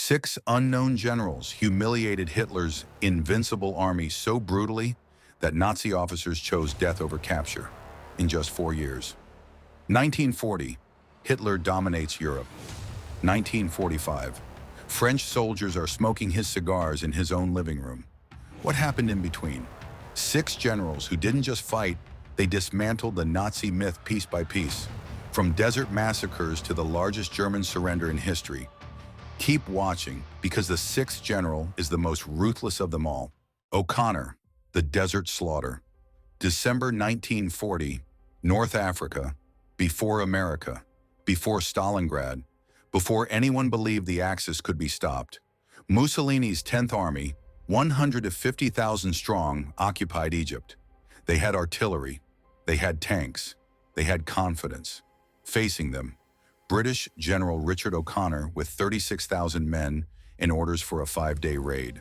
6 unknown generals humiliated Hitler's invincible army so brutally that Nazi officers chose death over capture in just 4 years. 1940, Hitler dominates Europe. 1945, French soldiers are smoking his cigars in his own living room. What happened in between? 6 generals who didn't just fight, they dismantled the Nazi myth piece by piece. From desert massacres to the largest German surrender in history. Keep watching, because the 6th general is the most ruthless of them all. O'Connor, the Desert Slaughter. December 1940, North Africa, before America, before Stalingrad, before anyone believed the Axis could be stopped. Mussolini's 10th Army, 150,000 strong, occupied Egypt. They had artillery, they had tanks, they had confidence. Facing them, British General Richard O'Connor with 36,000 men and orders for a 5-day raid.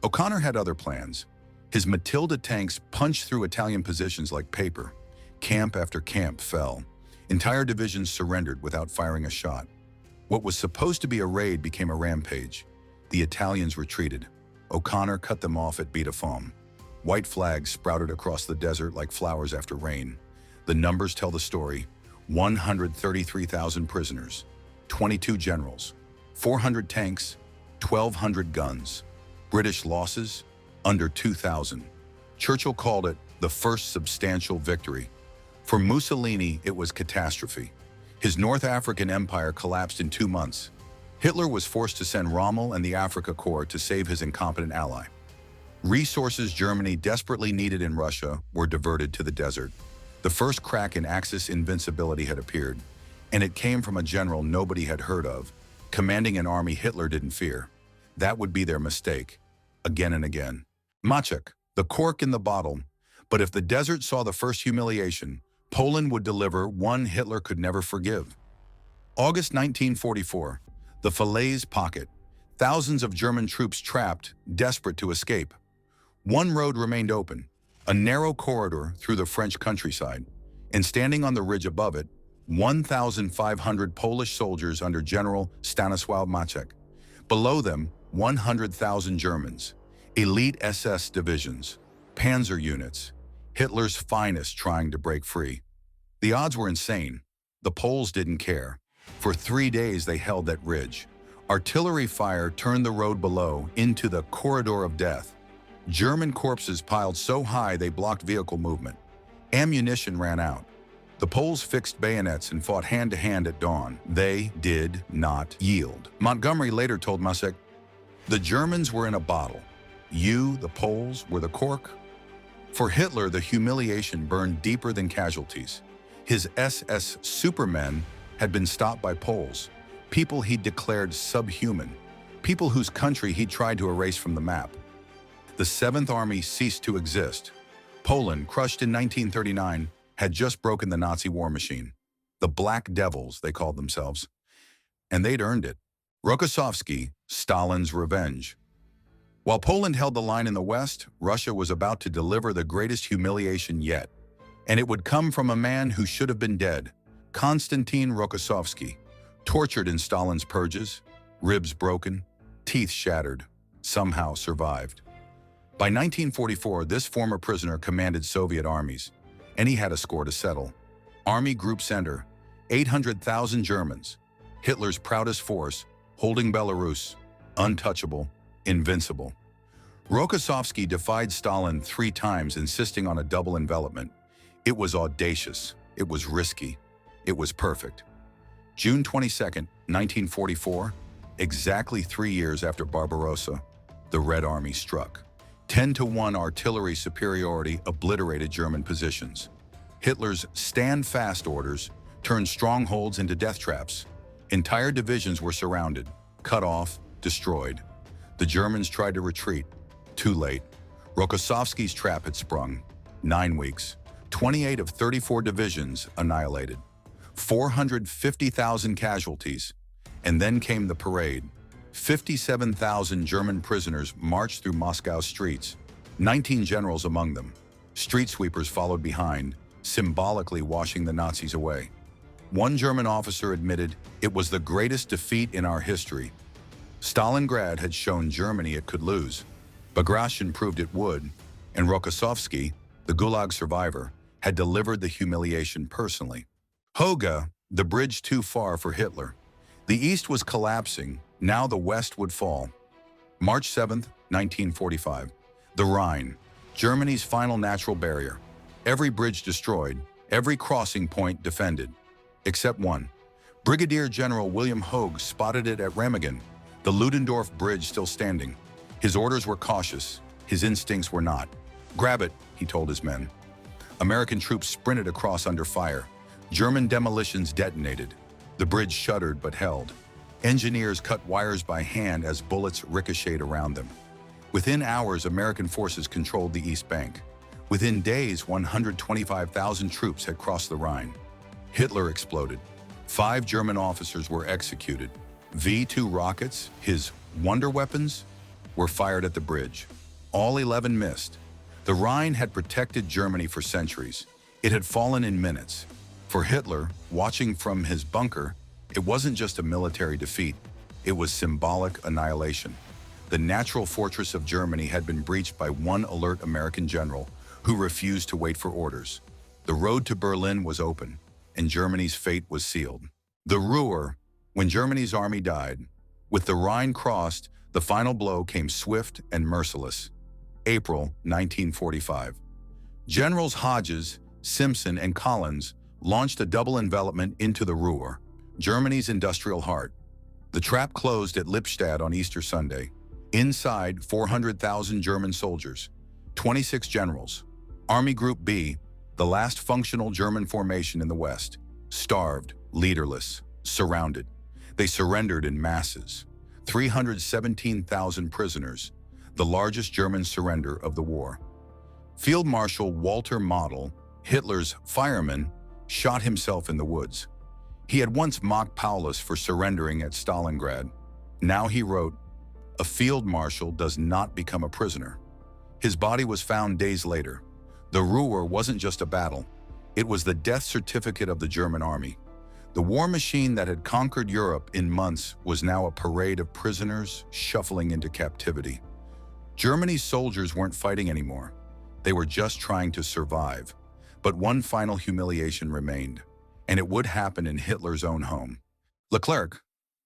O'Connor had other plans. His Matilda tanks punched through Italian positions like paper. Camp after camp fell. Entire divisions surrendered without firing a shot. What was supposed to be a raid became a rampage. The Italians retreated. O'Connor cut them off at Bietefeld. White flags sprouted across the desert like flowers after rain. The numbers tell the story. 133,000 prisoners, 22 generals, 400 tanks, 1,200 guns. British losses, under 2,000. Churchill called it the first substantial victory. For Mussolini, it was catastrophe. His North African empire collapsed in 2 months. Hitler was forced to send Rommel and the Afrika Korps to save his incompetent ally. Resources Germany desperately needed in Russia were diverted to the desert. The first crack in Axis invincibility had appeared, and it came from a general nobody had heard of, commanding an army Hitler didn't fear. That would be their mistake, again and again. Maczek, the cork in the bottle. But if the desert saw the first humiliation, Poland would deliver one Hitler could never forgive. August 1944, the Falaise pocket. Thousands of German troops trapped, desperate to escape. One road remained open, a narrow corridor through the French countryside, and standing on the ridge above it, 1,500 Polish soldiers under General Stanisław Maczek. Below them, 100,000 Germans, elite SS divisions, panzer units, Hitler's finest trying to break free. The odds were insane. The Poles didn't care. For 3 days they held that ridge. Artillery fire turned the road below into the corridor of death. German corpses piled so high they blocked vehicle movement. Ammunition ran out. The Poles fixed bayonets and fought hand-to-hand at dawn. They did not yield. Montgomery later told Maczek, "The Germans were in a bottle. You, the Poles, were the cork." For Hitler, the humiliation burned deeper than casualties. His SS supermen had been stopped by Poles, people he'd declared subhuman, people whose country he'd tried to erase from the map. The 7th Army ceased to exist. Poland, crushed in 1939, had just broken the Nazi war machine. The Black Devils, they called themselves. And they'd earned it. Rokossovsky, Stalin's revenge. While Poland held the line in the West, Russia was about to deliver the greatest humiliation yet. And it would come from a man who should have been dead, Konstantin Rokossovsky, tortured in Stalin's purges, ribs broken, teeth shattered, somehow survived. By 1944, this former prisoner commanded Soviet armies, and he had a score to settle. Army Group Center, 800,000 Germans, Hitler's proudest force, holding Belarus, untouchable, invincible. Rokossovsky defied Stalin 3 times, insisting on a double envelopment. It was audacious, it was risky, it was perfect. June 22, 1944, exactly 3 years after Barbarossa, the Red Army struck. 10-to-1 artillery superiority obliterated German positions. Hitler's stand fast orders turned strongholds into death traps. Entire divisions were surrounded, cut off, destroyed. The Germans tried to retreat. Too late. Rokossovsky's trap had sprung. 9 weeks, 28 of 34 divisions annihilated. 450,000 casualties. And then came the parade. 57,000 German prisoners marched through Moscow's streets, 19 generals among them. Street sweepers followed behind, symbolically washing the Nazis away. One German officer admitted, "It was the greatest defeat in our history." Stalingrad had shown Germany it could lose. Bagration proved it would, and Rokossovsky, the Gulag survivor, had delivered the humiliation personally. Hoge, the bridge too far for Hitler. The East was collapsing, now the West would fall. March 7, 1945. The Rhine, Germany's final natural barrier. Every bridge destroyed, every crossing point defended. Except one. Brigadier General William Hoge spotted it at Remagen, the Ludendorff bridge still standing. His orders were cautious, his instincts were not. "Grab it," he told his men. American troops sprinted across under fire. German demolitions detonated. The bridge shuddered but held. Engineers cut wires by hand as bullets ricocheted around them. Within hours, American forces controlled the East Bank. Within days, 125,000 troops had crossed the Rhine. Hitler exploded. 5 German officers were executed. V-2 rockets, his wonder weapons, were fired at the bridge. All 11 missed. The Rhine had protected Germany for centuries. It had fallen in minutes. For Hitler, watching from his bunker, it wasn't just a military defeat. It was symbolic annihilation. The natural fortress of Germany had been breached by one alert American general who refused to wait for orders. The road to Berlin was open, and Germany's fate was sealed. The Ruhr, when Germany's army died. With the Rhine crossed, the final blow came swift and merciless. April 1945. Generals Hoge, Simpson, and Collins launched a double envelopment into the Ruhr, Germany's industrial heart. The trap closed at Lippstadt on Easter Sunday. Inside, 400,000 German soldiers, 26 generals. Army Group B, the last functional German formation in the West, starved, leaderless, surrounded. They surrendered in masses. 317,000 prisoners, the largest German surrender of the war. Field Marshal Walter Model, Hitler's fireman, shot himself in the woods. He had once mocked Paulus for surrendering at Stalingrad. Now he wrote, "A field marshal does not become a prisoner." His body was found days later. The Ruhr wasn't just a battle. It was the death certificate of the German army. The war machine that had conquered Europe in months was now a parade of prisoners shuffling into captivity. Germany's soldiers weren't fighting anymore. They were just trying to survive. But one final humiliation remained, and it would happen in Hitler's own home. Leclerc,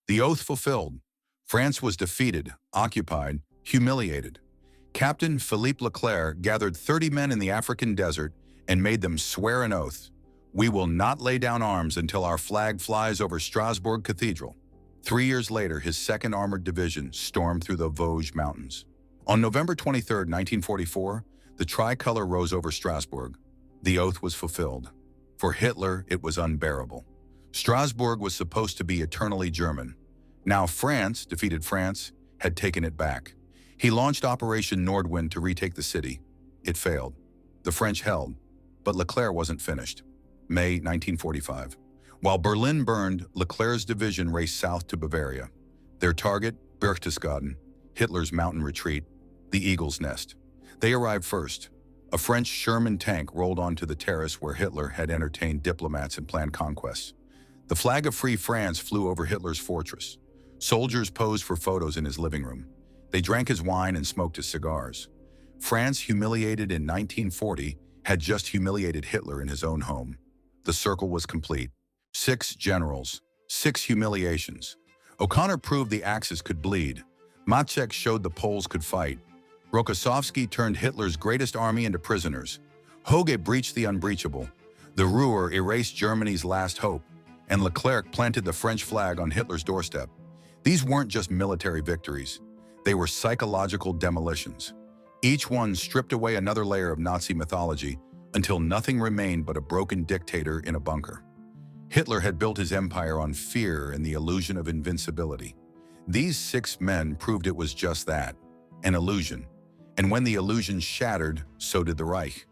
the oath fulfilled. France was defeated, occupied, humiliated. Captain Philippe Leclerc gathered 30 men in the African desert and made them swear an oath. "We will not lay down arms until our flag flies over Strasbourg Cathedral." 3 years later, his 2nd Armored Division stormed through the Vosges Mountains. On November 23, 1944, the tricolor rose over Strasbourg. The oath was fulfilled. For Hitler, it was unbearable. Strasbourg was supposed to be eternally German. Now France, defeated France, had taken it back. He launched Operation Nordwind to retake the city. It failed. The French held, but Leclerc wasn't finished. May 1945. While Berlin burned, Leclerc's division raced south to Bavaria. Their target, Berchtesgaden, Hitler's mountain retreat, the Eagle's Nest. They arrived first. A French Sherman tank rolled onto the terrace where Hitler had entertained diplomats and planned conquests. The flag of Free France flew over Hitler's fortress. Soldiers posed for photos in his living room. They drank his wine and smoked his cigars. France, humiliated in 1940, had just humiliated Hitler in his own home. The circle was complete. 6 generals, 6 humiliations. O'Connor proved the Axis could bleed. Maczek showed the Poles could fight. Rokossovsky turned Hitler's greatest army into prisoners. Hoge breached the unbreachable. The Ruhr erased Germany's last hope, and Leclerc planted the French flag on Hitler's doorstep. These weren't just military victories. They were psychological demolitions. Each one stripped away another layer of Nazi mythology until nothing remained but a broken dictator in a bunker. Hitler had built his empire on fear and the illusion of invincibility. These 6 men proved it was just that, an illusion. And when the illusion shattered, so did the Reich.